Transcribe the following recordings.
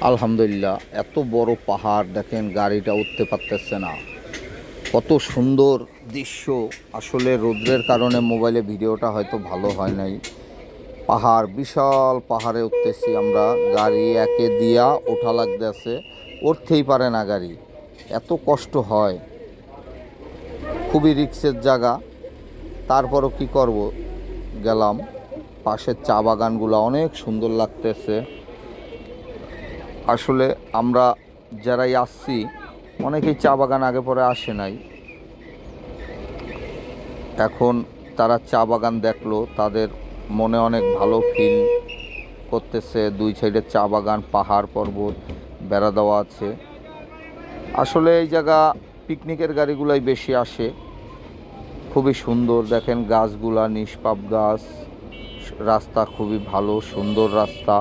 আলহামদুলিল্লাহ, এত বড় পাহাড় দেখেন, গাড়িটা উঠতে পারতেছে না। কত সুন্দর দৃশ্য। আসলে রৌদ্রের কারণে মোবাইলে ভিডিওটা হয়তো ভালো হয় নাই। পাহাড়, বিশাল পাহাড়ে উঠতেছি আমরা, গাড়ি একে দিয়া ওঠা লাগতেছে, উঠতেই পারে না গাড়ি, এত কষ্ট হয়। খুবই রিক্সের জায়গা, তারপরও কি করব, গেলাম। পাশের চা বাগানগুলো অনেক সুন্দর লাগতেছে। আসলে আমরা যারাই আসছি, অনেকেই চা বাগান আগে পরে আসে নাই। এখন তারা চা বাগান দেখলো, তাদের মনে অনেক ভালো ফিল করতেছে। দুই সাইডে চা বাগান, পাহাড় পর্বত, বেড়া দেওয়া আছে। আসলে এই জায়গা পিকনিকের গাড়িগুলাই বেশি আসে। খুবই সুন্দর দেখেন, গাছগুলা নিষ্পাপ গাছ, রাস্তা খুবই ভালো, সুন্দর রাস্তা।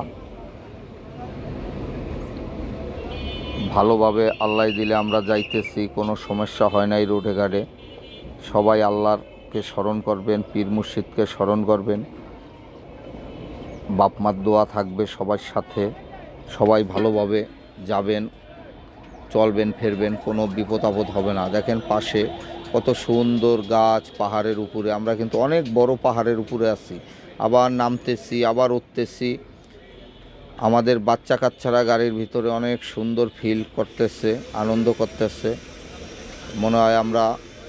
ভালোভাবে আল্লাহ দিলে আমরা যাইতেছি, কোনো সমস্যা হয় না এই রোডে ঘাটে। সবাই আল্লাহকে স্মরণ করবেন, পীর মুর্শিদকে স্মরণ করবেন। বাপ মার দোয়া থাকবে সবার সাথে। সবাই ভালোভাবে যাবেন, চলবেন, ফিরবেন, কোনো বিপদ আপদ হবে না। দেখেন পাশে কত সুন্দর গাছ, পাহাড়ের উপরে। আমরা কিন্তু অনেক বড় পাহাড়ের উপরে আছি, আবার নামতেছি, আবার উঠতেছি। আমাদের বাচ্চা কাচ্চারা গাড়ির ভিতরে অনেক সুন্দর ফিল করতেছে, আনন্দ করতেছে। মনে হয় আমরা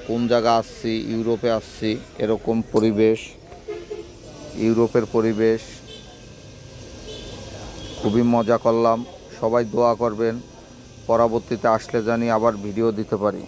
কোন জায়গা আসছি, ইউরোপে আসছি, এরকম পরিবেশ, ইউরোপের পরিবেশ। খুবই মজা করলাম। সবাই দোয়া করবেন, পরবর্তীতে আসলে জানি আবার ভিডিও দিতে পারি।